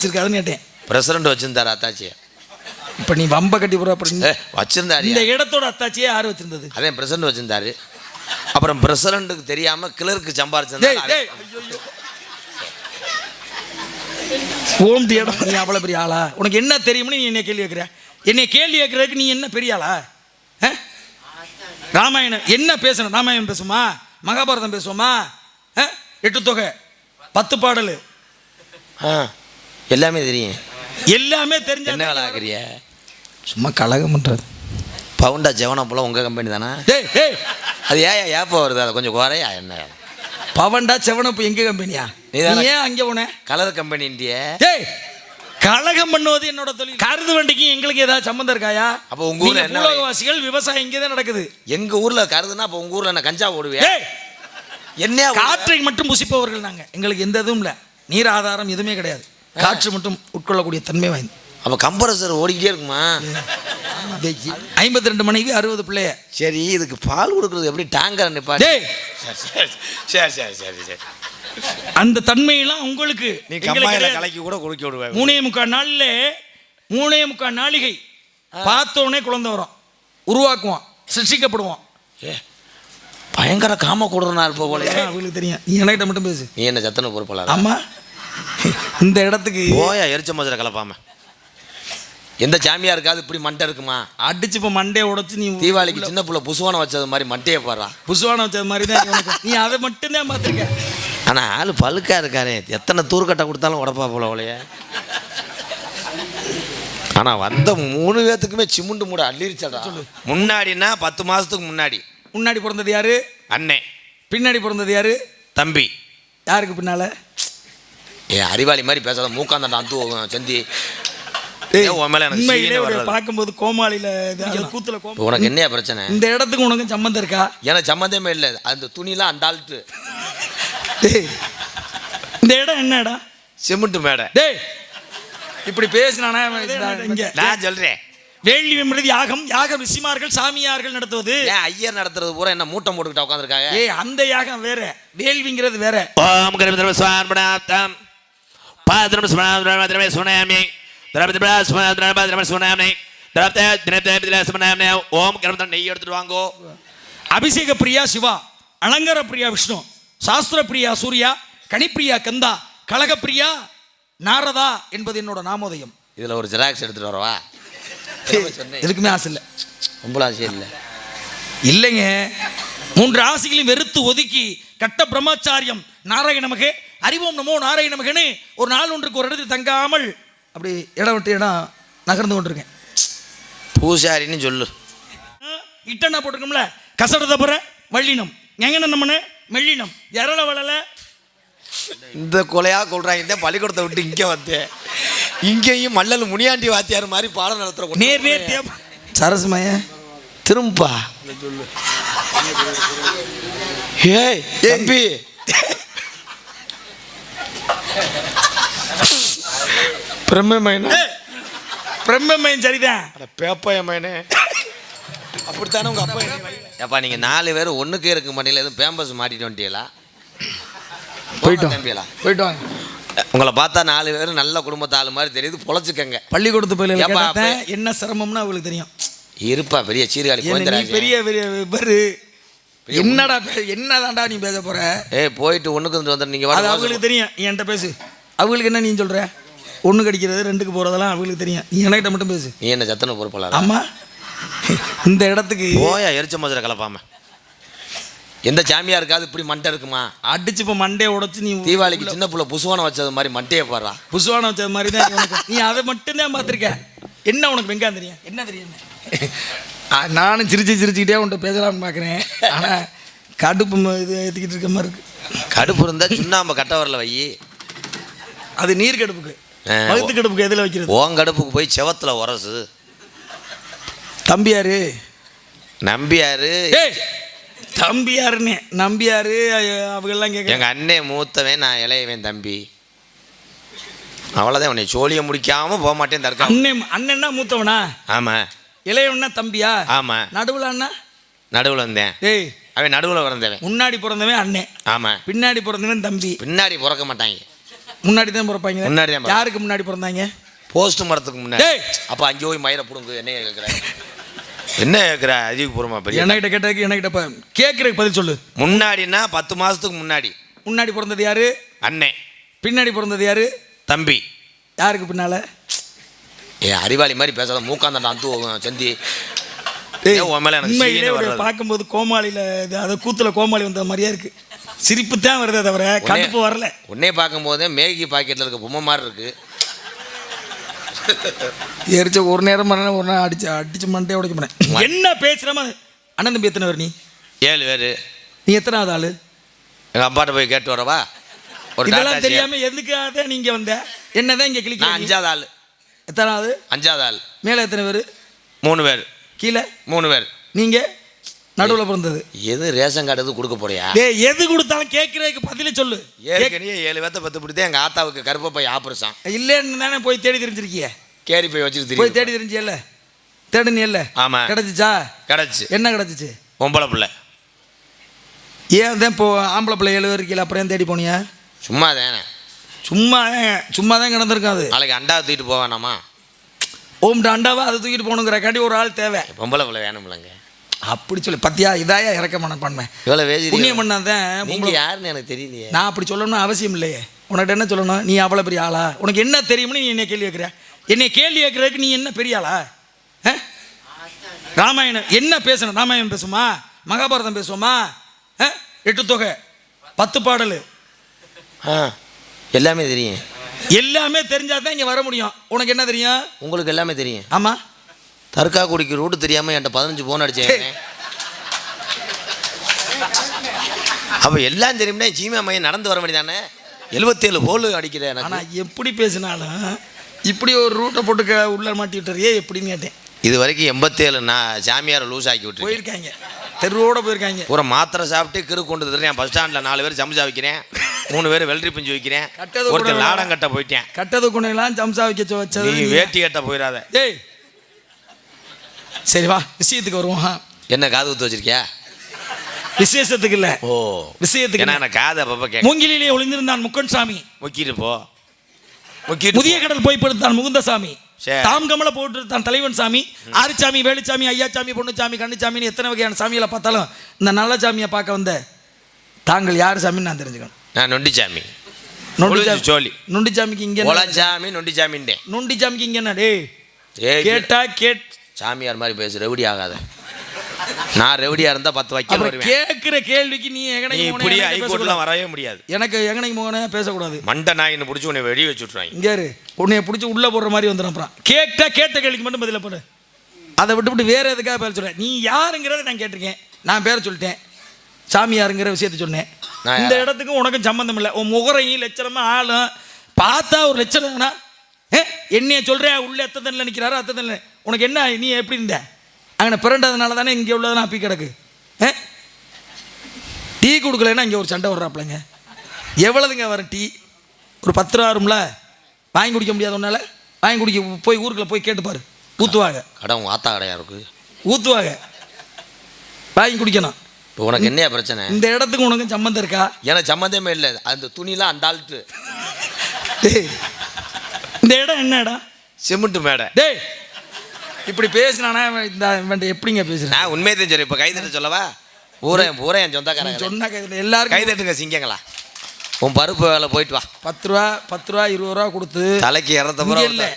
வச்சிருக்காதுன்னு கேட்டேன். பிரசிடண்ட் வச்சிருந்தாரு அத்தாச்சியை. இப்போ நீ வம்ப கட்டி போற வச்சிருந்தாரு. இந்த இடத்தோட அத்தாச்சியே யார் வச்சிருந்தது? அதே பிரசிடண்ட் வச்சிருந்தாரு. அப்புறம் பிரசிடண்ட்டுக்கு தெரியாம கிளர்க்கு சம்பாரிச்சிருந்தாரு. ஓம்டி இடம். நீ அவ்வளோ பெரிய ஆளா? உனக்கு என்ன தெரியும்னு நீ என்ன கேள்வி கேட்குற? என்னை கேள்வி கேட்கறதுக்கு நீ என்ன பெரிய ஆளா? ராமாயணம் என்ன பேசணும்? ராமாயணம் பேசுமா? மகாபாரதம் பேசுவோமா? 8 தொகை 10 பாடல் எல்லாமே தெரியும். எல்லாமே தெரிஞ்ச என்ன வேலை ஆகுறிய? சும்மா கலகம் பண்ணுறது. பவுண்டா ஜெவனா போல உங்கள் கம்பெனி தானே? அது ஏப்போ வருது? அதை கொஞ்சம் குறையா. என்ன பவன்டா செவனப்பு எங்க கம்பெனியா? நீ ஏன் அங்கே போன? Colour company India. கலகம் பண்ணுவது என்னோட தொழில். கருது வண்டிக்கு எங்களுக்கு ஏதாவது சம்பந்தம் இருக்காயா? அப்போ உங்க ஊர்ல என்ன உலகவாசிகள் விவசாயம் இங்கே தான் நடக்குது. எங்க ஊர்ல கருதுன்னா அப்போ உங்க ஊர்ல என்ன கஞ்சா ஓடுவே? என்ன காற்றை மட்டும் புசிப்பவர்கள் நாங்கள். எங்களுக்கு எந்த இதுவும் இல்லை. நீர் ஆதாரம் எதுவுமே கிடையாது. காற்று மட்டும் உட்கொள்ளக்கூடிய தன்மை வாய்ந்து. அப்போ கம்ப்ரஸர் ஓடிக்கிட்டே இருக்குமா? 52 மனைவி 60 பிள்ளைய. சரி, இதுக்கு பால் கொடுக்குறது எப்படி? டேங்கர் நிப்பாடு. சரி சரி சரி சரி. அந்த தன்மையெல்லாம் உங்களுக்கு நீ கம்மாயில கலக்கி கூட குடிக்க விடுவேன். 3.25 நாள்ல 3.25 நாளிகை பார்த்தோன்னே குழந்தை வரும். உருவாக்குவான், சிருஷ்டிக்கப்படுவான். பயங்கர காம கொடுறனா இருப்ப போல. அவங்களுக்கு தெரியும். நீ என்கிட்ட மட்டும் பேசு. நீ என்ன சத்தனை பொறுப்பல? ஆமா, இந்த இடத்துக்கு போயா எரிச்ச மதுரை கலப்பாம. எந்த சாமியா இருக்காது இப்படி மண்டை இருக்குமா? அடிச்சு இப்போ மண்டையை உடச்சு. நீ தீபாவளிக்கு சின்ன புள்ள புசுவானம் வச்சது மாதிரி மண்டையை போடுறா. புசுவானம் வச்சது மாதிரி தான். நீ அதை மட்டும்தான் பார்த்துருக்க. ஆனால் ஆள் பழுக்கா இருக்காரு. எத்தனை தூர்க்கட்டை கொடுத்தாலும் உடப்பா போல போலையே. ஆனால் வந்த 3 பேத்துக்குமே சிமுண்டு மூட அள்ளிருச்சடா. முன்னாடினா 10 மாதத்துக்கு முன்னாடி. முன்னாடி பிறந்தது யாரு? அண்ணே. பின்னாடி பிறந்தது யாரு? தம்பி. யாருக்கு பின்னால? அறிவாளி மாதிரி பேசாத. மூக்காந்தாண்டா அந்து செந்தி பார்க்கும்போது கோமாளியில கூத்துல. உனக்கு என்ன பிரச்சனை? இந்த இடத்துக்கு உனக்கு சம்மந்தம் இருக்கா? எனக்கு சம்மந்தமே இல்லை. அந்த துணிலாம் அந்த ஆள்ட்டு. இந்த இடம் என்ன இடம்? சிமெண்ட் மேடை. இப்படி பேசினானா? நான் சொல்றேன். வேள்வி விமருதி யாகம். யாக ரிஷிமார்கள் சாமியார்கள் நடத்துவது. ஐயர் நடத்துறது பூரா என்ன மூட்டை போட்டுக்கிட்ட உட்காந்துருக்காங்க. அந்த யாகம் வேற, வேள்விங்கிறது வேற. ஓம் கரவிந்திர சுவாமிநாதம் பாத்ரம் சுவாமிநாதமே சுனாமி திரபதிபா சுவாமிநாதமே சுனாமி திரபதே தினதே சுனாமி. ஓம் கரவிந்திர நெய் எடுத்துட்டு வாங்கோ. அபிஷேக பிரியா சிவா, அலங்கார பிரியா விஷ்ணு, சாஸ்திர பிரியா சூர்யா, கனிப்பிரியா கந்தா, கலகப்பிரியா நாரதா என்பது என்னோட நாமோதயம். இதுல ஒரு ஜெராக்ஸ் எடுத்துட்டு வரவா? எதுக்குமே ஆசை இல்லை. ரொம்ப ஆசை இல்லை. இல்லைங்க, 3 ஆசைகளையும் வெறுத்து ஒதுக்கி கட்ட பிரம்மச்சாரியம் நாராயண நமகே அறிவோம் நமோ நாராயண நமகேன்னு ஒரு நாள் ஒன்றுக்கு ஒரு இடத்துல தங்காமல் அப்படி இடம் விட்டு இடம் நகர்ந்து கொண்டிருக்கேன். பூசாரின்னு சொல்லு. இட்டனா போட்டிருக்கோம்ல. கசடதபுர வள்ளினம் எங்கன நம்மனு மெல்லினம் எரள வளல. இந்த கொலையா கொள்றாங்க. இந்த பள்ளிக்கூடத்தை விட்டு இங்கே வந்தேன். இங்கேயும் மல்லல் முனியாண்டி வாத்தியார் மாதிரி பாடம் நடத்துற நேர் நேர் சரசுமய திரும்பா. ஏய் தம்பி, பிரம்மமயன் சரிதான். பேப்பயமயனே அப்படித்தானே உங்க அப்பா. ஏப்பா நீங்க 4 பேர் ஒண்ணுக்கே இருக்க மாட்டீங்களா? எதுவும் பேம்பஸ் மாட்டிட்டு வந்துட்டீங்களா? போயிட்டு வாங்க. உங்களை பார்த்தா 4 பேர் நல்ல குடும்பத்து ஆளு மாதிரி தெரியுது. பொழைச்சுக்கங்க. பள்ளிக்கூடத்து போய் என்ன சிரமம்னு அவங்களுக்கு தெரியும். இருப்பா பெரிய சீர்காழி பெரிய பெரிய என்னடா என்னதான்டா நீ பேச போற? போயிட்டு ஒண்ணுக்கு வந்து நீங்க அவங்களுக்கு தெரியும். என்கிட்ட பேசு. அவங்களுக்கு என்ன நீ சொல்ற? 1 கடிக்கிறது 2க்கு போறதெல்லாம் அவங்களுக்கு தெரியும். நீ என்கிட்ட மட்டும் பேசு. நீ என்ன சத்தனை பொறுப்பல? ஆமா, இந்த இடத்துக்கு போயா எரிச்ச மதுரை கலப்பாம. எந்த சாமியா இருக்காது இப்படி மண்டை இருக்குமா? அடிச்சு இப்போ மண்டையை உடச்சு. நீ தீபாவளிக்கு சின்ன புள்ள புசுவானம் வச்சது மாதிரி மண்டையை போடுறா. புசுவானம் வச்சது மாதிரி தான். நீ அதை மட்டும்தான் பார்த்துருக்க. என்ன உனக்கு வெங்காயம் தெரியும்? என்ன தெரியும்? நானும் சிரிச்சுக்கிட்டே உன்ட்ட பேசலாம்னு பார்க்குறேன். ஆனால் கடுப்பு இது ஏற்றிக்கிட்டு இருக்க மாதிரி இருக்கு. கடுப்பு இருந்தால் சுண்ணாம்பு கட்ட வரல வை. அது நீர் கடுப்புக்கு. வகுத்து கடுப்புக்கு எதில் வைக்கிறது? ஓன் கடுப்புக்கு போய் செவத்தில் உரசு. தம்பியாரு நம்பியாரு தம்பியாருன்னு நம்பியாரு அவங்கெல்லாம் கேட்க. எங்கள் அண்ணே மூத்தவன், நான் இளையவன் தம்பி. அவ்வளோதான். உன்னை சோழியை முடிக்காமல் போக மாட்டேன். தற்கா அண்ணன்னா மூத்தவனா? ஆமாம். இளையவனா தம்பியா? ஆமாம். நடுவில் அண்ணா? நடுவில் வந்தேன். அவன் நடுவில் பிறந்தவன். முன்னாடி பிறந்தவன் அண்ணன். ஆமாம். பின்னாடி பிறந்தவன் தம்பி. பின்னாடி பிறக்க மாட்டாங்க. முன்னாடி தான் பிறப்பாங்க. முன்னாடி தான். யாருக்கு முன்னாடி பிறந்தாங்க? போஸ்ட் மரத்துக்கு முன்னாடி. டேய் அப்போ அங்கே போய் மயிரை பிடுங்கு. என்ன கேட்குறேன்? என்ன கேட்குற? அதிக பூர்வமா பெரிய என்கிட்ட கேட்டதுக்கு என்கிட்ட கேட்குறதுக்கு பதில் சொல்லு. முன்னாடின்னா 10 மாதத்துக்கு முன்னாடி. முன்னாடி பிறந்தது யாரு? அண்ணே. பின்னாடி பிறந்தது யாரு? தம்பி. யாருக்கு பின்னால? அறிவாளி மாதிரி பேசாத. மூக்காந்தாண்டா அந்த செந்தி. பார்க்கும்போது கோமாளியில் அதை கூத்துல கோமாளி வந்த மாதிரியா இருக்கு. சிரிப்பு தான் வருதே தவிர கடுப்பு வரல. உன்னே பார்க்கும்போதே மேகி பாக்கெட்டில் இருக்க பொம்மை மாதிரி இருக்கு. எரிச்ச ஒரு நேரம் ஒரு நேரம் அடிச்சு மண்டே உடைக்க போனேன். என்ன பேசுகிறமா? அண்ணன் தம்பி எத்தனை பேர்? நீ 7 பேர். நீ எத்தனாவது ஆளு? எங்கள் அப்பாட்ட போய் கேட்டு வரவா? இதெல்லாம் தெரியாம எதுக்காக நீங்க வந்த? என்னதான் இங்க கிளிக்க? 5ஆவது ஆள். எத்தனாவது? 5ஆவது ஆள். மேல எத்தனை பேர்? 3 பேர். கீழே 3 பேர். நீங்க நடுவில் பிறந்தது. எது ரேஷன் கார்டு எது கொடுக்க போறியா? எது கொடுத்தாலும் கேட்கறதுக்கு பதில சொல்லு. ஏற்கனவே 7 பேர்த்த பத்து பிடித்தே எங்கள் ஆத்தாவுக்கு கருப்பை போய் ஆப்ரேஷன் இல்லைன்னு தானே போய் தேடி தெரிஞ்சிருக்கிய. கேரி போய் வச்சுட்டு போய் தேடி தெரிஞ்சியல்ல? தேடுனி இல்ல? ஆமா. கிடைச்சிச்சா? கிடைச்சி. என்ன கிடைச்சிச்சு? பொம்பளை பிள்ளை. ஏன் தான் இப்போ ஆம்பளை பிள்ளை 7 பேர் இருக்கீங்களா? அப்புறம் ஏன் தேடி போனியா? சும்மா தானே. சும்மா தான் கிடந்திருக்காது. நாளைக்கு அண்டாவை தூக்கிட்டு போவேனாமா? ஓம்ட அண்டாவா அதை தூக்கிட்டு போகணுங்கிறக்காண்டி ஒரு ஆள் தேவை. பொம்பளை பிள்ளை வேணும்லங்க. அப்படி சொல்லி பத்தியா இதாயா இறக்க பண்ணேன். இவ்வளோ வேசி புண்ணியம் பண்ணாதான். நீங்கள் யாருன்னு எனக்கு தெரியலையே. நான் அப்படி சொல்லணும்னு அவசியம் இல்லையே. உனக்கு என்ன சொல்லணும்? நீ அவ்வளோ பெரிய ஆளா? உனக்கு என்ன தெரியும்னு நீ என்ன கேள்வி கேட்குற? என்னை கேள்வி கேட்குறதுக்கு நீ என்ன பெரிய ஆளா? ராமாயணம் என்ன பேசணும்? ராமாயணம் பேசுமா? மகாபாரதம் பேசுவோமா? 8 தொகை 10 பாடல் எல்லாமே தெரியும். எல்லாமே தெரிஞ்சாதான் இங்கே வர முடியும். உனக்கு என்ன தெரியும்? உங்களுக்கு எல்லாமே தெரியும். ஆமாம். தற்கா குடிக்கு ரூட்டு தெரியாமல் என்கிட்ட 15 போன் அடிச்சேன். அப்போ எல்லாம் தெரியும்னா சீமா மையம் நடந்து வர வேண்டியதானே? 77 போல் அடிக்கிறேன். ஆனால் எப்படி பேசினாலும் இப்படி ஒரு ரூட்டை போட்டு உள்ள மாட்டி விட்டுறியே எப்படின்னு கேட்டேன். இது வரைக்கும் 87 நான் சாமியாரை லூஸ் ஆக்கி விட்டு போயிருக்காங்க. தெருவோட போயிருக்காங்க. ஒரு மாத்திரை சாப்பிட்டு கிறு கொண்டு தருறேன். பஸ் ஸ்டாண்டில் 4 பேர் சம்சா வைக்கிறேன், 3 பேர் வெள்ளரி பிஞ்சு வைக்கிறேன், ஒருத்தர் லாடம் கட்ட போயிட்டேன். கட்டது குணையெல்லாம் சம்சா வைக்க வச்சது. நீ வேட்டி கட்ட போயிடாத. ஏய் சரி வா விஷயத்துக்கு வருவோம். என்ன காது குத்து வச்சிருக்கியா? விசேஷத்துக்கு இல்லை. ஓ விஷயத்துக்கு. என்ன காது அப்பப்போ கேட்க. மூங்கிலே ஒளிந்திருந்தான் முக்கன் சாமி. முக்கிட்டு போ. முதிய கடல் போய் படுத்தான் முகுந்தசாமி. தாம் கமல போட்டு தான் தலைவன் சாமி. ஆறுசாமி, வேலுச்சாமி, ஐயாச்சாமி, பொண்ணுச்சாமி, கண்ணுச்சாமின்னு எத்தனை வகையான சாமிகளை பார்த்தாலும் இந்த நல்ல சாமியை பார்க்க வந்த தாங்கள் யார் சாமின்னு நான் தெரிஞ்சுக்கணும். நான் நொண்டிச்சாமி. சோழி நொண்டிச்சாமிக்கு இங்கே சாமி நொண்டிச்சாமின்டே. நொண்டிச்சாமிக்கு இங்கே என்ன டே கேட்டா சாமியார் மாதிரி பேசு. ரெவடி ஆகாத. நான் ரெவடியா இருந்தா 10 வைக்கல் வருவேன். கேட்கிற கேள்விக்கு நீ இப்படியே ஹைகோர்ட்லாம் வரவே முடியாது. எனக்கு எங்கனைக்கு மோகனே பேசக்கூடாது. மண்டை நாயின்னு பிடிச்சி உன்னை வெடி வச்சு விட்ருவாங்க. இங்கே உன்னைய பிடிச்சி உள்ளே போடுற மாதிரி வந்துடும். அப்புறம் கேட்ட கேள்விக்கு மட்டும் பதில போடு. அதை விட்டு வேற எதுக்காக பேர சொல்கிறேன்? நீ யாருங்கிறத நான் கேட்டிருக்கேன். நான் பேரை சொல்லிட்டேன். சாமியாருங்கிற விஷயத்த சொன்னேன். இந்த இடத்துக்கும் உனக்கும் சம்மந்தம் இல்லை. உன் முகரையும் லட்சணமாக ஆளும் பார்த்தா ஒரு லட்சணம்னா என்னைய சொல்கிறேன். உள்ள எத்தனை நினைக்கிறாரோ அத்தனை. உனக்கு என்ன? நீ எப்படி இருந்த? அங்கே பிறண்டதுனால தானே இங்கே உள்ளதெல்லாம் அப்பி கிடக்கு. டீ கொடுக்கலன்னா இங்கே ஒரு சண்டை வர்றாப்பிலங்க. எவ்வளோதுங்க வரும் டீ? ஒரு 10 ரூபா வரும்ல. வாங்கி குடிக்க முடியாது உன்னால. வாங்கி குடிக்க போய் ஊருக்குள்ள போய் கேட்டுப்பாரு. ஊற்றுவாங்க. கடை ஆத்தா கடையா இருக்கு. ஊற்றுவாங்க. வாங்கி குடிக்கணும். இப்போ உனக்கு என்ன பிரச்சனை? இந்த இடத்துக்கு உனக்கு சம்மந்தம் இருக்கா? எனக்கு சம்மந்தமே இல்லை. அந்த துணிலாம் அந்த ஆள்ட்டு. இந்த இடம் என்ன இடம்? சிமெண்ட் மேடை. டேய் இப்படி பேசினானா இந்த எப்படிங்க பேசுறேன்? நான் உண்மையை தெரிஞ்சு இப்போ கைதட்ட சொல்லவா? ஊரே என் சொந்தக்காரங்க சொன்னா எல்லாரும் கைதட்டுங்க சிங்கங்களா. உன் பருப்பு வேலை போயிட்டு வா. 10 ரூபா 20 ரூபா கொடுத்து தலைக்கு 250 இல்லை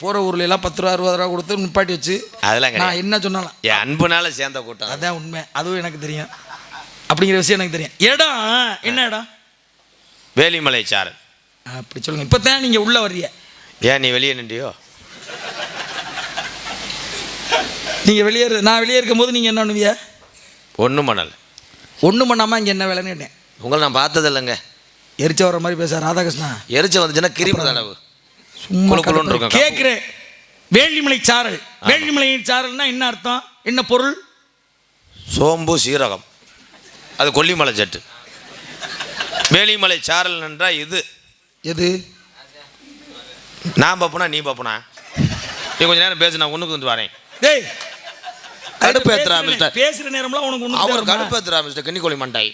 போகிற ஊர்ல எல்லாம் 10 ரூபா 60 ரூபா கொடுத்து நிப்பாட்டி வச்சு அதெல்லாம் நான் என்ன சொன்னாலும் என் அன்புனால சேர்ந்த கூட்டம். அதான் உண்மை. அதுவும் எனக்கு தெரியும். அப்படிங்கிற விஷயம் எனக்கு தெரியும். இடம் என்ன இடம்? வேலிமலை சாரல். அப்படி சொல்லுங்க. இப்போ தான் நீங்கள் உள்ளே வர்றிய. ஏன் நீ வெளியே நின்றியோ? நீங்கள் வெளியே நான் வெளியே இருக்கும்போது நீங்கள் என்ன பண்ணுவிய? ஒன்றும் பண்ணலை. ஒன்றும் பண்ணாமல் இங்கே என்ன வேலைன்னு கேட்டேன். உங்களை நான் பார்த்தது இல்லைங்க. எரிச்ச வர மாதிரி பேச ராதாகிருஷ்ணா. எரிச்ச வந்துச்சுன்னா கிரிப்பு தடவு சும்மா கேட்குறேன். வேலிமலை சாரல். வேலிமலை சாரல்னா என்ன அர்த்தம்? என்ன பொருள்? சோம்பு சீரகம். அது கொல்லிமலை சட்டு. வேலிமலை சாரல் என்றால் இது எது? நான் பார்ப்பனா நீ பார்ப்பனா? நீ கொஞ்சம் நேரம் பேசு. நான் ஒன்றுக்கு வந்து வரேன். டேய் கடுப்பேத்துறா மிஸ்டர். பேசுகிற நேரம்லாம் உனக்கு ஒன்று அவர் கடுப்பேத்துறா மிஸ்டர். கன்னிக்கோழி மண்டாய்.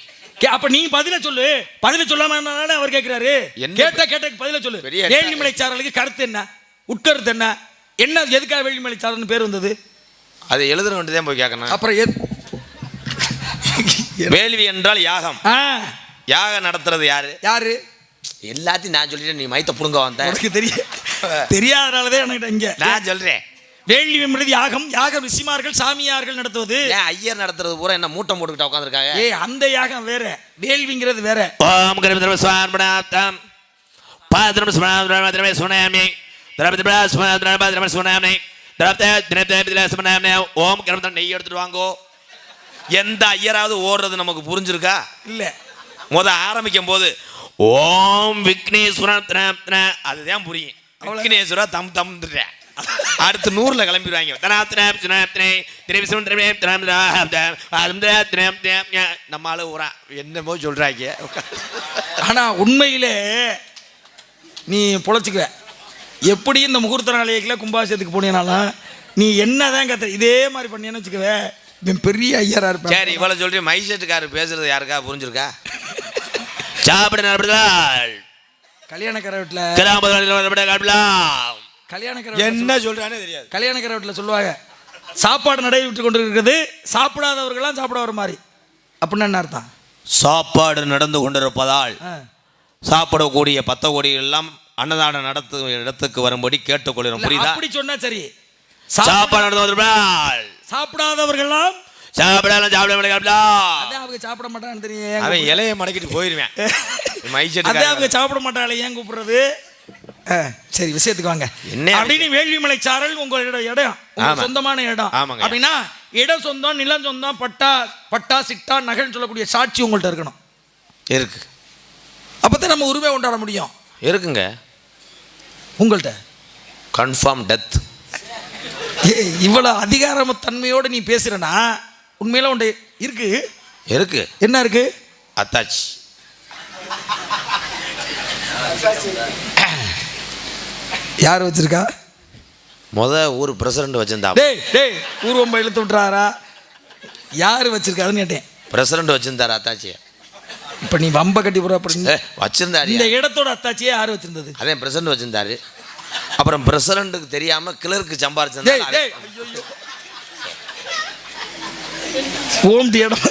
அப்ப நீ பதில சொல்லு. பதில சொல்லாம அவர் கேட்கிறாரு. என்ன கேட்ட பதில சொல்லு. பெரிய வேள்விமலை சாரலுக்கு கருத்து என்ன, உட்கருத்து என்ன, என்ன எதுக்காக வேள்விமலை சாரல்னு பேர் வந்தது? அது எழுதுற வேண்டியதான் போய் கேட்கணும். அப்புறம் வேள்வி என்றால் யாகம். யாகம் நடத்துறது யாரு? யாரு? எல்லாத்தையும் நான் சொல்லிட்டேன், நீ மைத்த புடுங்க வந்த. உனக்கு தெரியாதனாலதான் எனக்கு இங்க நான் சொல்றேன். வேள்வி என்பது யாகம். யாகம் ரிஷிமார்கள் சாமியார்கள் நடத்துவது. ஏன் ஐயர் நடத்துறது பூரா என்ன மூட்டை போட்டுக்கிட்டு உட்காந்துருக்காங்க? அந்த யாகம் வேற, வேள்விங்கிறது வேற. ஓம் கரும சுவார்பணாப்தம் பாத்ரம் சுவார்பணாப்தமே சுனாமி திரபதிபா சுவார்பணாப்தமே சுனாமி திரபதே தினதே தில சுனாமி. ஓம் கரும நெய் எடுத்துட்டு வாங்கோ. எந்த ஐயராவது ஓடுறது நமக்கு புரிஞ்சிருக்கா? இல்ல. ஆரம்பிக்கும் போது ஓம் விக்னேஸ்வரன் அதுதான் புரியும். விக்னேஸ்வரா தம் தம்ன்றேன். அடுத்து 100ல கிளம்பிடுவாங்க. நம்ம ஆளு ஊரா என்னமோ சொல்றாங்க. ஆனா உண்மையிலே நீ பொழைச்சிக்குவ. எப்படி இந்த முகூர்த்த நாளைக்குல கும்பாபிஷேகத்துக்கு போனீங்கனாலும் நீ என்னதான் கத்த இதே மாதிரி பண்ணியன்னு வச்சுக்கவே, பெரிய ஐயரா இருப்ப. சரி, இவ்வளவு சொல்றேன். மைசெட்டுக்காரு பேசுறது யாருக்கா புரிஞ்சிருக்கா? சாப்பிட நடப்படுதால் கல்யாணக்கார வீட்டுல என்ன சொல்றானே தெரியாது. கல்யாணக்கார வீட்டுல சொல்லுவாங்க, சாப்பாடு நடைபெற்று கொண்டு இருக்கிறது, சாப்பிடாதவர்கள்லாம் சாப்பிட வர மாதிரி. அப்படின்னு என்ன அர்த்தம்? சாப்பாடு நடந்து கொண்டிருப்பதால் சாப்பிடக்கூடிய 10 கோடி எல்லாம் அன்னதானம் நடத்தும் இடத்துக்கு வரும்படி கேட்டுக்கொள்கிறோம். புரியுதா? அப்படி சொன்னா சரி. சாப்பாடு நடந்து கொண்டிருப்பதால் சாப்பிடாதவர்கள்லாம் சாப்பிட சாப்பிட மாட்டான்னு தெரியும். அவன் இலையை மடக்கிட்டு போயிருவேன். அவங்க சாப்பிட மாட்டாங்களே ஏன் கூப்பிடுறது? சரி, விஷயத்துக்கு வாங்க. அப்படின்னு வேள்விமலை சாரல் உங்களோட இடம், சொந்தமான இடம். அப்படின்னா இடம் சொந்தம், நிலம் சொந்தம், பட்டா சிட்டா நகல்னு சொல்லக்கூடிய சாட்சி உங்கள்கிட்ட இருக்கணும். இருக்கு. அப்பதான் நம்ம உரிமை கொண்டாட முடியும். இருக்குங்க உங்கள்கிட்ட. Confirm death. இவ்வளவு அதிகார தன்மையோடு நீ பேசுறனா உண்மையில உண்டு இருக்கு. இருக்கு. என்ன இருக்கு? அத்தாச்சி. யார் வச்சிருக்கா? ஊர் பிரசிடண்ட் வச்சிருந்தா. ஊர்வம்ப இழுத்து விட்டுறாரா? யாரு வச்சிருக்காருன்னு கேட்டேன். பிரசிடண்ட் வச்சிருந்தாரு அத்தாச்சியை. இப்ப நீ வம்ப கட்டி போற வச்சிருந்தாரு. இந்த இடத்தோட அத்தாச்சியை யாரு வச்சிருந்தது? அதே பிரசிடண்ட் வச்சிருந்தாரு. அப்புறம் பிரசிடண்ட்டுக்கு தெரியாம கிளர்க்கு சம்பாரிச்சிருந்தாரு. ஓம்டி இடம்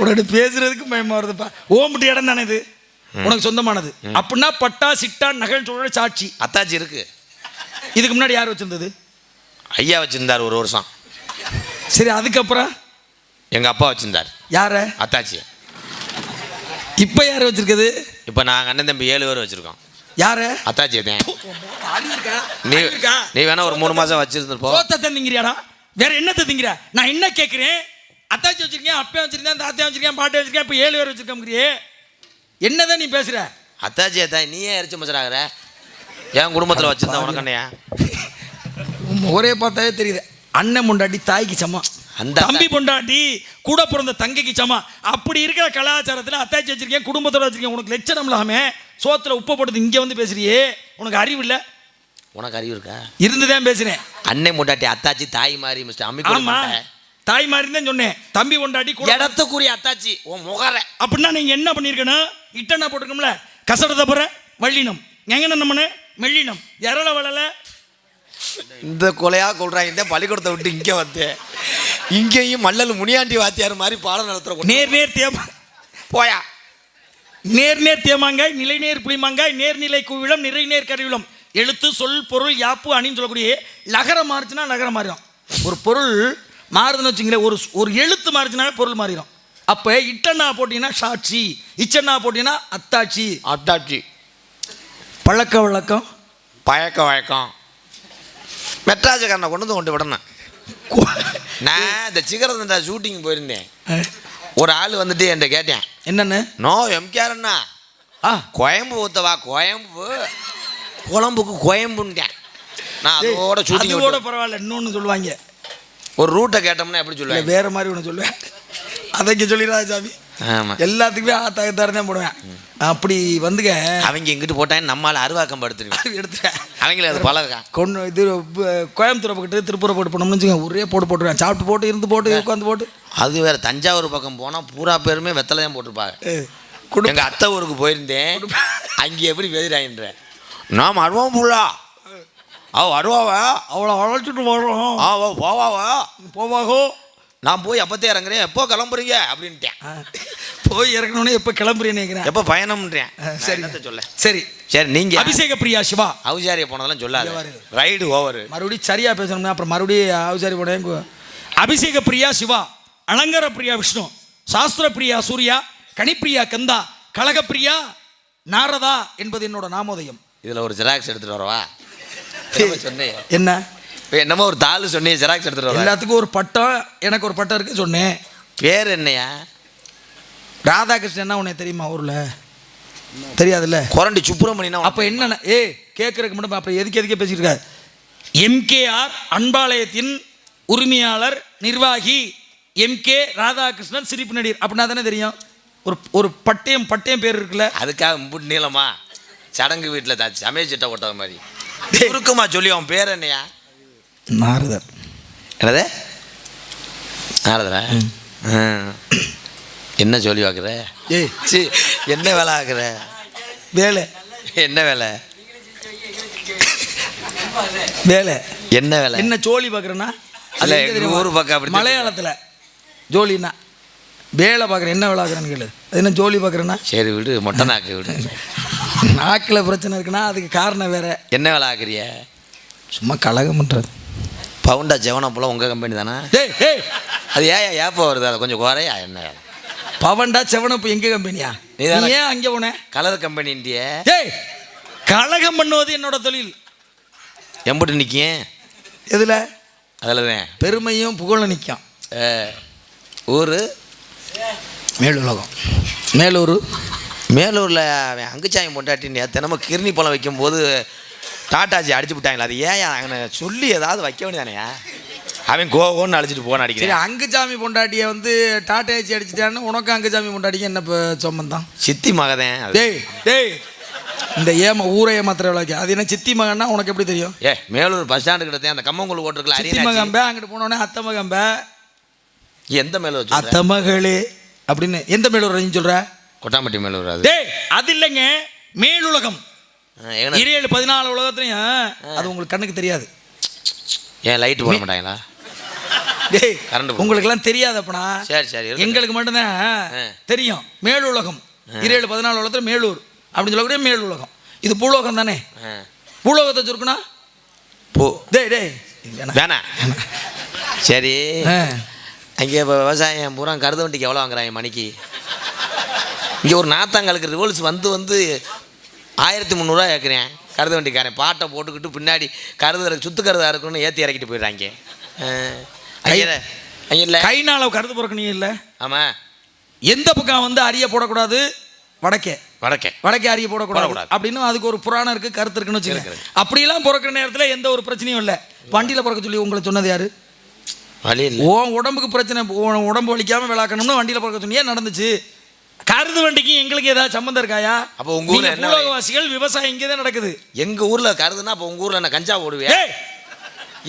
உடனே பேசுறதுக்கு பயமா வருதுப்பா. ஓம்டி இடம் தானே இது, உனக்கு சொந்தமானது. அப்படின்னா பட்டா சிட்டா நகல் சொல்ற சாட்சி அத்தாச்சி இருக்கு. இதுக்கு முன்னாடி யார் வச்சிருந்தது? ஐயா வச்சிருந்தாரு 1 வருஷம். சரி, அதுக்கப்புறம் எங்க அப்பா வச்சிருந்தாரு. யார? அத்தாச்சி. இப்ப யாரு வச்சிருக்குது? இப்ப நாங்க அண்ணன் தம்பி 7 பேர் வச்சிருக்கோம். யாரு? அத்தாச்சி தான். நீ வேணா ஒரு 3 மாசம் வச்சிருந்தப்போ திங்கிறியாடா? வேற என்னத்தை திங்கிற? நான் என்ன கேட்கிறேன்? அத்தாச்சி வச்சிருக்கேன், அப்பா வச்சிருக்கேன், தாத்தா வச்சிருக்கேன், பாட்டி வச்சிருக்கேன், இப்ப 7 பேர் வச்சிருக்கே. என்னதான் நீ பேசுற? அத்தாச்சி தாய் நீ ஏன் எரிச்சு மச்சராகிற? என் குடும்பத்தில் வச்சிருந்தா உனக்கு அண்ணையா? ஒரே பார்த்தாவே தெரியுது. அண்ணன் பொண்டாட்டி தாய்க்கு சமம், அந்த தம்பி பொண்டாட்டி கூட பிறந்த தங்கைக்கு சமம். அப்படி இருக்கிற கலாச்சாரத்தில் அத்தாச்சி வச்சிருக்கேன், குடும்பத்தோட வச்சிருக்கேன். உனக்கு லட்சணம் இல்லாம சோத்துல உப்பை போட்டு இங்க வந்து பேசுறியே, உனக்கு அறிவு இல்லை? உனக்கு அறிவு இருக்கா? இருந்துதான் பேசுறேன். அண்ணன் பொண்டாட்டி அத்தாச்சி தாய் மாதிரி மிஸ்டர் அம்மி. ஆமா, தாய் மாதிரி தான் சொன்னேன். தம்பி பொண்டாட்டி இடத்துக்குரிய அத்தாச்சி உன் முகர. அப்படின்னா நீங்க என்ன பண்ணிருக்கணும்? இட்டனா போட்டுக்கோம்ல, கசடத போற வள்ளினம் எங்கன நம்மனு மெல்லினம் எரள வளல. இந்த கொலையா கொள்றாங்க. இந்த பள்ளிக்கூடத்தை விட்டு இங்க வந்து இங்கேயும் மல்லல் முனியாண்டி வாத்தியார் மாதிரி பாடம் நடத்துற. நேர் தேமா போயா. நேர் தேமாங்காய், நிலைநேர் புளிமாங்காய், நேர்நிலை கூவிலம், நிறைநேர் கருவிலம். எழுத்து சொல் பொருள் யாப்பு அணின்னு சொல்லக்கூடிய லகரம் மாறுச்சுன்னா நகரம் மாறிடும். ஒரு பொருள் மாறுதுன்னு வச்சுங்களேன், ஒரு எழுத்து மாறுச்சுன்னா பொருள் மாறிடும். அப்போ இட்டனா போட்டீங்கன்னா சாட்சி, இச்சனா போட்டீங்கன்னா அத்தாச்சி. அத்தாச்சி பழக்க வழக்கம், பழக்க வழக்கம். மெட்ராஜக்காரனை கொண்டு விடணும். நான் இந்த சிகரந்தா ஷூட்டிங் போயிருந்தேன். ஒரு ஆள் வந்துட்டு என்கிட்ட கேட்டேன், என்னன்னு? நோ எம்கேரண்ணா கோயம்பு ஊத்தவா? குழம்புக்கு கோயம்புன்ட்டேன். நான் அதோட ஷூட்டிங்கோட பரவாயில்ல. இன்னொன்று சொல்லுவாங்க, ஒரு ரூட்டை கேட்டோம்னா எப்படி சொல்லுவேன்? வேற மாதிரி ஒன்று சொல்லுவேன். அதை இங்கே சொல்லிடாத சாமி. ஆமாம், எல்லாத்துக்குமே ஆத்தாக்கத்தாரு தான் போடுவேன். அப்படி வந்துங்க அவங்க இங்கிட்டு போட்டாங்க, நம்மளால அருவாக்கம் படுத்துருவேன் எடுத்துட்டேன். அவங்களே அது பழகம். கொண்டு இது கோயம்புத்தூரை பக்கத்து திருப்பூரை போட்டு போனோம்னு வச்சுக்கோங்க, ஒரே போட்டுருவேன். சாப்பிட்டு போட்டு இருந்து போட்டு உட்காந்து போட்டு. அது வேற தஞ்சாவூர் பக்கம் போனால் பூரா பேருமே வெத்தலை தான் போட்டிருப்பாங்க. குடு எங்கள் அத்தை ஊருக்கு போயிருந்தேன், அங்கே எப்படி வெதிராயின்றேன். நாம் அருவா புள்ளா அருவாவா அவ்வளோ அழைச்சிட்டு வரோம். போவாவா போவாகோ. நான் போய் அப்பத்தே இறங்குறேன், எப்போ கிளம்புறீங்க அப்படின்ட்டேன். போய் இறக்கணுன்னே எப்போ கிளம்புறேன்னு நினைக்கிறேன். எப்போ பயணம்ன்றேன். சரி சொல்ல சரி சரி. நீங்கள் அபிஷேக பிரியா சிவா அவுசாரியை போனதெல்லாம் சொல்லாது, ரைடு ஓவர். மறுபடியும் சரியா பேசணும்னா அப்புறம் மறுபடியும் அவுசாரி போனேன். அபிஷேக பிரியா சிவா, அலங்கார பிரியா விஷ்ணு, சாஸ்திர பிரியா சூர்யா, கனிப்பிரியா கந்தா, கழகப்பிரியா நாரதா என்பது என்னோட நாமோதயம். இதில் ஒரு ஜெராக்ஸ் எடுத்துகிட்டு வரவா? சொன்னேன் என்ன என்னமோ ஒரு தாள் சொன்னேன், ஜெராக்ஸ் எடுத்துகிட்டு வர. எல்லாத்துக்கும் ஒரு பட்டம், எனக்கு ஒரு பட்டம் இருக்கு சொன்னேன். பேர் என்னையா? ராதாகிருஷ்ணன் உனக்கு தெரியுமா? ஊரில் தெரியாதுல்ல. குரண்டி சுப்பிரமணியன். அப்போ என்னென்ன கேட்கறதுக்கு மட்டும் அப்புறம் எதுக்கே பேசிட்டு இருக்காரு. எம்கேஆர் அன்பாலயத்தின் உரிமையாளர் நிர்வாகி எம்கே ராதாகிருஷ்ணன், சிரிப்பு நடிகர் அப்படின்னா தானே தெரியும். ஒரு பட்டயம் பேர் இருக்குல்ல. அதுக்காக முட்டு நீளமா சடங்கு வீட்டில் தாச்சு சமையல் சிட்டை ஓட்டத மாதிரி இருக்குமா சொல்லி. அவன் பேர் என்னையா? நாரதர். என்னது நாரதரா? என்ன சொல்லி பார்க்குற? சி என்ன வேலை ஆக்குற? வேலை என்ன வேலை? வேலை என்ன வேலை? என்ன ஜோலி பார்க்குறேன்னா அல்ல எங்கள் ஊர் பக்கம் அப்படி மலையாளத்தில் ஜோலின்னா வேலை பார்க்குறேன். என்ன வேலை ஆகுறேன்னு கேளு. அது என்ன ஜோலி பார்க்குறேன்னா? சரி விடு, மொட்டை நாக்கு விடு. நாக்கில் பிரச்சனை இருக்குன்னா அதுக்கு காரணம் வேற. என்ன வேலை ஆக்குறிய? சும்மா கலகம் பண்ணுறது. பவுண்டா ஜெவனா போல உங்கள் கம்பெனி தானே? அது ஏப்போ வருது, அதை கொஞ்சம் குறையா. என்ன பவன்டா செவனப்பு எங்க கம்பெனியா? நீ ஏன் அங்கே போன? கலர் கம்பெனி இந்திய. கலகம் பண்ணுவது என்னோட தொழில். எம்பிட்டு நிற்கும் எதில்? அதில் தான் பெருமையும் புகழும் நிற்கும். ஊர் மேலுலகம். மேலூரில் அவன் அங்குச்சாயம் பொண்டாட்டின்னு தினமும் கிருணி பழம் வைக்கும்போது டாட்டாஜி அடிச்சு விட்டாங்களா? அது ஏன் அவனை சொல்லி ஏதாவது வைக்க வேண்டியதானையா? அவன் கோன்னு அழைச்சிட்டு போன அடிக்கிறேன். சரி, அங்குச்சாமி பொண்டாட்டியை வந்து டாட்டாச்சி அடிச்சுட்டான்னு உனக்கு அங்குச்சாமி பொண்டாட்டிக்கு என்ன சம்பந்தம்? சித்தி மகதேன். டேய் இந்த ஊரை ஏமாத்திர விளையாக்கி அது என்ன சித்தி மகன்னா உனக்கு எப்படி தெரியும்? மேலூர் பஸ் ஸ்டாண்டு கிட்ட அந்த கம்மங்கூழ் ஓட்டுருக்கல சித்தி மகம்பே. அங்கிட்டு போனோடனே அத்தை மகம்பே. எந்த மேலூர்? அத்தை மகளே அப்படின்னு எந்த மேலூர் நீ சொல்ற? கொட்டாம்பட்டி மேலூர். அது இல்லைங்க, மேலுலகம். 17-14 உலகத்துலையும் அது உங்களுக்கு கண்ணுக்கு தெரியாது. ஏன் லைட் போட மாட்டாங்களா? உங்களுக்கெல்லாம் தெரியாது. அப்பனா சரி எங்களுக்கு மட்டும்தான் தெரியும். மேலுலகம் 17-14 உலகத்துல மேலூர் அப்படின்னு சொல்லக்கூடிய மேலுலகம். இது பூலோகம் தானே. பூலோகத்தை சுருக்குனா வேணா. சரி, அங்கே இப்போ விவசாயம் பூரா கருது வண்டிக்கு எவ்வளோ வாங்குறாங்க மணிக்கு? இங்கே ஒரு நாத்தாங்களுக்கு ரிவல்ஸ் வந்து 1300 கேட்குறேன். கருது வண்டிக்காரன் பாட்டை போட்டுக்கிட்டு பின்னாடி கருது சுத்து கருதாக இருக்குன்னு ஏற்றி இறக்கிட்டு போயிடுறாங்க. அங்கே இல்லை கைனால கருது பொறுக்கணும் இல்லை. ஆமாம். எந்த பக்கம் வந்து அரிய போடக்கூடாது? வடக்கே அரிய போடக்கூடாது அப்படின்னு அதுக்கு ஒரு புராணம் இருக்கு, கருத்து இருக்குன்னு வச்சுக்கோங்க. அப்படியெல்லாம் பிறக்கிற நேரத்தில் எந்த ஒரு பிரச்சனையும் இல்லை. வண்டியில் பிறக்க சொல்லி உங்களை சொன்னது யாரு? உன் உடம்புக்கு பிரச்சனை, உடம்பு வலிக்காம விளாக்கணும்னு வண்டியில் பிறக்க சொன்னியே நடந்துச்சு. கருது வண்டிக்கு எங்களுக்கு ஏதாவது சம்பந்தம் இருக்காயா? அப்போ உங்க ஊர்ல பூலோகவாசிகள் விவசாயம் இங்கே தான் நடக்குது. எங்க ஊர்ல கருதுன்னா அப்போ உங்க ஊர்ல என்ன கஞ்சா ஓடுவே?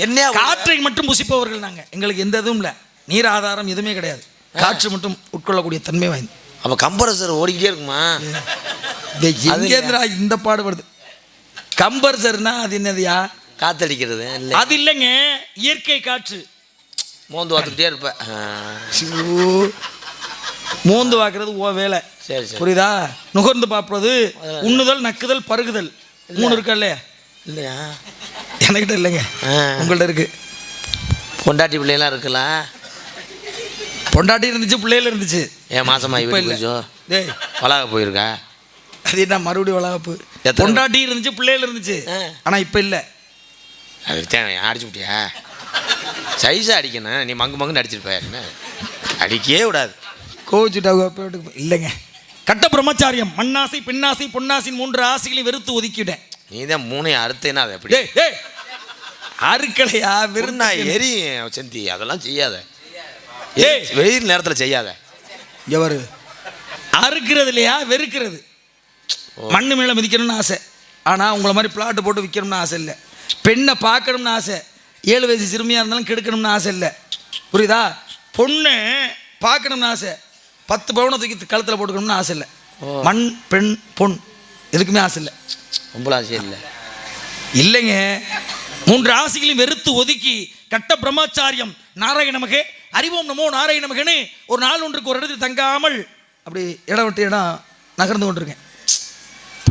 என்ன காற்றை மட்டும் புசிப்பவர்கள் நாங்க. எங்களுக்கு எந்த இதுவும் இல்லை, நீர் ஆதாரம் எதுவுமே கிடையாது. காற்று மட்டும் உட்கொள்ளக்கூடிய தன்மை வாய்ந்து. அப்போ கம்ப்ரஸர் ஓடிக்கிட்டே இருக்குமா? இந்த பாடுபடுது. கம்ப்ரஸர்னா அது என்னதுயா? காத்தடிக்கிறது அது இல்லைங்க, இயற்கை காற்று. மோந்து வாத்துக்கிட்டே இருப்பேன். மோந்து வாக்குறது ஓ வேலை. சரி புரியுதா? நுகர்ந்து பார்ப்பது, உண்ணுதல், நக்குதல், பருகுதல் 3 இருக்கா இல்லையா? இல்லையா? எனக்கிட்ட இல்லைங்க, உங்கள்ட்ட இருக்கு. பொண்டாட்டி பிள்ளைலாம் இருக்கலாம். பொண்டாட்டி இருந்துச்சு, பிள்ளைகள் இருந்துச்சு. ஏன் மாசமா வளாக போயிருக்கா? அது என்ன மறுபடியும் வளாகப்பு? பொண்டாட்டி இருந்துச்சு, பிள்ளைகள் இருந்துச்சு, ஆனால் இப்போ இல்லை. அதுக்கு தேவை அடிச்சு விட்டியா? சைஸா அடிக்கணும். நீ மங்குன்னு அடிச்சிருப்ப. அடிக்கவே விடாது. கோவிச்சுட்டாங்க இல்லைங்க. கட்ட பிரம்மச்சாரியம், மண்ணாசை, பெண்ணாசை, பொன்னாசின் 3 ஆசைகளை வெறுத்து ஒதுக்கிவிட்டேன். நீ தான் 3 அறுத்தேன்னா அது எப்படி? அறுக்கலையா? வெறுந்தா எரியும் செந்தி. அதெல்லாம் செய்யாத. வெயில் நேரத்தில் செய்யாத. எவரு அறுக்கிறது இல்லையா, வெறுக்கிறது. மண்ணு மேலே மிதிக்கணும்னு ஆசை, ஆனால் உங்களை மாதிரி பிளாட்டு போட்டு விற்கணும்னு ஆசை இல்லை. பெண்ணை பார்க்கணும்னு ஆசை, 7 வயசு சிறுமியாக இருந்தாலும் கெடுக்கணும்னு ஆசை இல்லை. புரியுதா? பொண்ணு பார்க்கணும்னு ஆசை, 10 பவுனை தூக்கி கழுத்தில் போட்டுக்கணும்னு ஆசை இல்லை. மண், பெண், பொன் எதுக்குமே ஆசை இல்லை. ரொம்ப ஆசை இல்லை இல்லைங்க. 3 ராசிகளையும் வெறுத்து ஒதுக்கி கட்ட பிரம்மச்சாரியம் நாராயண நமகே அறிவோம் நமோ நாராயண நமகேன்னு ஒரு நாள் ஒன்றுக்கு ஒரு இடத்தில் தங்காமல் அப்படி இடம் விட்டு இடம் நகர்ந்து கொண்டிருக்கேன்.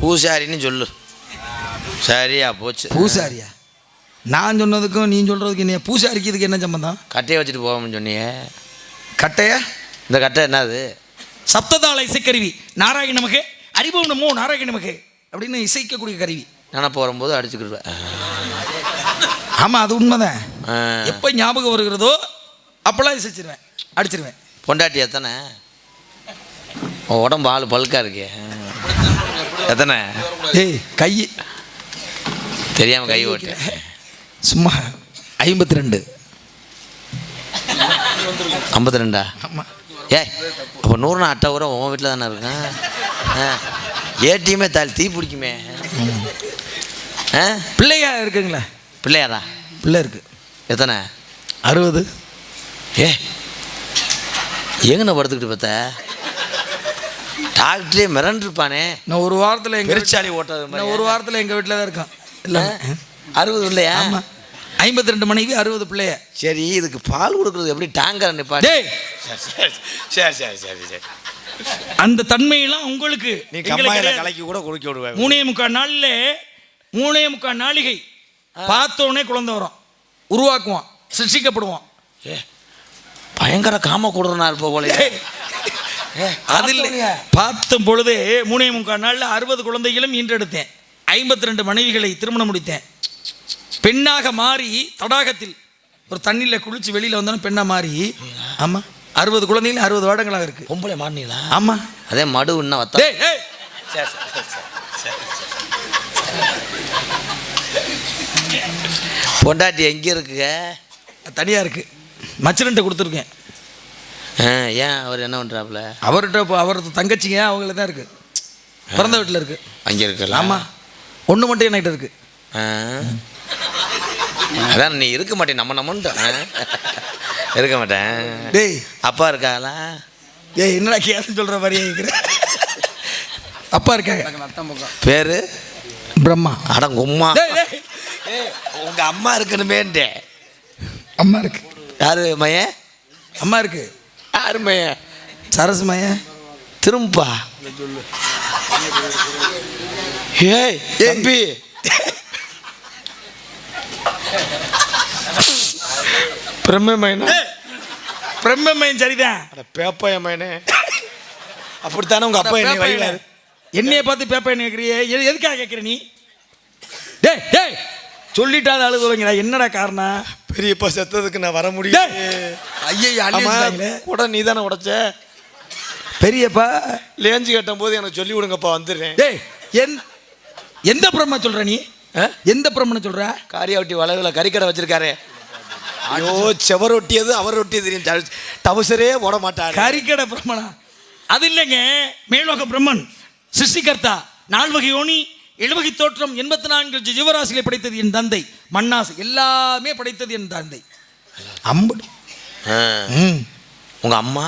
பூசாரின்னு சொல்லு. சரியா போச்சு. பூசாரியா? நான் சொன்னதுக்கும் நீ சொல்கிறதுக்கு என்ன பூசாரிக்கு இதுக்கு என்ன சம்பந்தம்? கட்டையை வச்சுட்டு போவோம்னு சொன்னியே. கட்டையா? இந்த கட்டை என்னது? சப்ததாள இசைக்கருவி நாராயண நமகே அறிவோம் நமோ நாராயண நமகே அப்படின்னு இசைக்கக்கூடிய கருவி. நினப்பு வரும்போது அடிச்சுக்கிடுவேன். ஆமாம், அது உண்மைதான். எப்போ ஞாபகம் வருகிறதோ அப்போல்லாம் இசைச்சிருவேன், அடிச்சிருவேன். பொண்டாட்டி எத்தனை? உடம்பு ஆள் பல்கா இருக்கே. எத்தனை? ஏய், கை தெரியாமல் கை ஓட்டு சும்மா 52. 52? ஆமாம். ஏய், அப்போ 100 அட்டை கூட உன் வீட்டில் தானே இருக்கான். ஏடிஎம்மே தீ பிடிக்குமே. பிள்ளையா இருக்குங்களா? பிள்ளையாரா? பிள்ளை இருக்கு. எத்தனை? 60. ஏ எங்கண்ண படுத்துக்கிட்டு பார்த்த? டாக்டரே மிரண்டிருப்பானே. நான் ஒரு வாரத்தில் எங்கள் பெருச்சாலி ஓட்டது மாதிரி. நான் ஒரு வாரத்தில் எங்கள் வீட்டில் தான் இருக்கேன். இல்லை 60 இல்லையா? ஆமாம், 52 மனைவி 60 பிள்ளைய. சரி, இதுக்கு பால் கொடுக்குறது எப்படி? டேங்கர் நிப்பாடு. சரி சரி சரி சரி சரி. அந்த தன்மையெல்லாம் உங்களுக்கு நீ கலைக்கு கூட குடிக்க விடுவேன். 3.25 நாளில் 3.25 நாளிகை பார்த்தோன்னே குழந்தை வரும், உருவாக்குவான், சிருஷ்டிக்கப்படுவான். பயங்கர காம கொடுறனா இருப்ப போல. அது இல்லை, பார்த்த பொழுது 3.25 நாளில் 60 குழந்தைகளும் ஈன்றெடுத்தேன். 52 மனைவிகளை திருமணம் முடித்தேன். பெண்ணாக மாறி தடாகத்தில் ஒரு தண்ணியில் குளிச்சு வெளியில் வந்தாலும் பெண்ணாக மாறி. ஆமாம், 60 குழந்தைகளும் 60 வருடங்களாக இருக்கு. பொம்பளை மாறினீங்களா? ஆமாம். அதே மடு இன்னும் வத்த. பொண்டாட்டி எங்கே இருக்குங்க? தனியாக இருக்கு. மச்சரன்ட்ட கொடுத்துருக்கேன். ஏன் அவர் என்ன பண்ணுறாப்புல? அவர்கிட்ட இப்போ அவர் தங்கச்சிங்க அவங்கள தான் இருக்குது, பிறந்த வீட்டில் இருக்குது. அங்கே இருக்குல்ல? ஆமாம், ஒன்று மட்டும் என்கிட்ட இருக்கு. அதான் நீ இருக்க மாட்டேன். நம்மன்ட்டு இருக்க மாட்டேன். டேய், அப்பா இருக்காங்களா? ஏய், என்னடா கேள்வி சொல்கிற மாதிரியே இருக்கிற. அப்பா இருக்காங்க. பேரு பிரம்மா. அடங்கும்மா. உங்க அம்மா இருக்கணுமேன்ட்டே. அம்மா இருக்கு. யாரு மையன்? அம்மா இருக்கு. யாரு மையன்? சரசு மையன். திரும்பா. ஏய் தம்பி, பிரம்மமயனா? பிரம்மமயன் சரிதான். பேப்பாய மயனே, அப்படித்தானே உங்க அப்பா என்ன வைக்கிறாரு? என்னைய பார்த்து பேப்பா என்ன கேட்குறியே? எதுக்காக கேட்குற நீ? டேய் டேய், சொல்லிட்டாத அழுகுவீங்களா? என்னடா காரணம்? பெரியப்பா செத்ததுக்கு நான் வர முடியும். ஐயா, கூட நீ தானே உடைச்ச. பெரியப்பா லேஞ்சு கட்டும் போது எனக்கு சொல்லி விடுங்கப்பா, வந்துடுறேன். டேய், எந்த பிரம்ம சொல்ற நீ? எந்த பிரம்மனை சொல்ற? காரியாவட்டி வளவுல கறிக்கடை வச்சிருக்காரு. ஐயோ, செவர் ஒட்டியது அவர் ஒட்டியது தெரியும். டவுசரே போட மாட்டார். கறிக்கடை பிரம்மனா? அது இல்லைங்க, மேலோக பிரம்மன், சிருஷ்டிகர்த்தா, 4 வகை யோனி, 7 வகை தோற்றம், 84 ஜீவராசிகளை படைத்தது என் தந்தை. மண்ணாசு எல்லாமே படைத்தது என் தந்தை. அம்பு. உங்க அம்மா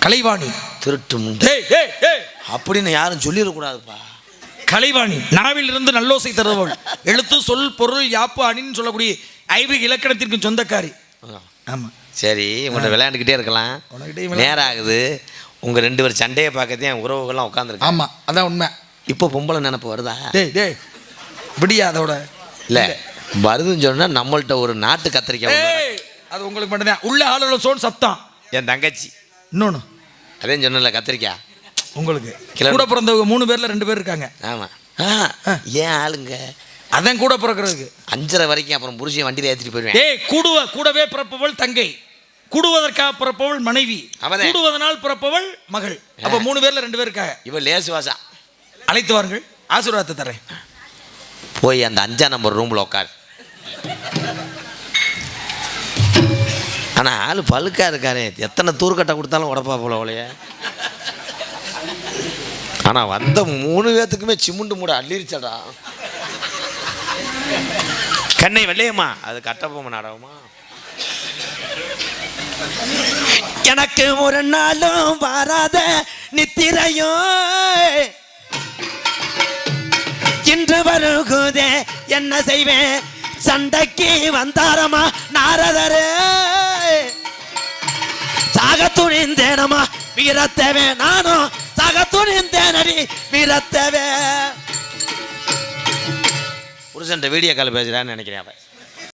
கலைவாணி. திருட்டு முண்டை அப்படின்னு யாரும் சொல்லிடக்கூடாதுப்பா. கலைவாணி, நாவிலிருந்து நல்லோசை தருபவள், எழுத்து சொல் பொருள் யாப்பு அணின்னு சொல்லக்கூடிய 5 இலக்கணத்திற்கு சொந்தக்காரி. ஆமாம். சரி, உங்கள்கிட்ட விளையாண்டுக்கிட்டே இருக்கலாம், நேரம் ஆகுது. உங்கள் 2 பேர் சண்டையை பார்க்கறதே என் உறவுகள்லாம் உட்காந்துருக்கு. ஆமாம், அதான் உண்மை. இப்போ பொம்பளை நினப்பு வருதா? டேய் விடியா அதோட இல்லை, வருதுன்னு சொன்னால் நம்மள்கிட்ட ஒரு நாட்டு கத்திரிக்காய். அது உங்களுக்கு மட்டும்தான். உள்ள ஆளுள்ள சோன் சத்தம். என் தங்கச்சி இன்னொன்று அதே சொன்னல, கத்திரிக்காய். உங்களுக்கு கூட பிறந்தவங்க 3 பேரில் 2 பேர் இருக்காங்க. ஆமாம். ஏன் ஆளுங்க? அதான் கூட பிறக்கிறதுக்கு 5:30 வரைக்கும். அப்புறம் புருஷன் வண்டியில் ஏற்றிட்டு போயிடுவேன். கூடவே பிறப்பவள் தங்கை, கூடுவதற்காக பிறப்பவள் மனைவி, கூடுவதனால் பிறப்பவள் மகள். அப்போ 3 பேரில் 2 பேர் இருக்காங்க. இவன் லேசு வாசா. அழைத்து வாருங்கள், ஆசீர்வாதத்தை தரேன். போய் அந்த 5ஆம் நம்பர் ரூமில் உட்கார். ஆனால் ஆள் பழுக்கா இருக்காரு. எத்தனை தூர்க்கட்டை கொடுத்தாலும் உடப்பா போல அவளைய. ஆனா வந்த 3 பேத்துக்குமே சிமுண்டு மூட அள்ளிருச்சடா. கண்ணை வெள்ளையம்மா அது கட்டபொம்மை நாடகமா? எனக்கு ஒரு நாளும் வராத நித்திரையும் இன்று வருகுதே என்ன செய்வேன் சண்டைக்கு வந்தாரமா நாரதரே சாக துணிந்தேனமா வீரத்தவே நானும் சாக துணிந்தேனடி வீரத்தவே. புருஷன் வீடியோ கால் பேசுறான்னு நினைக்கிறேன்.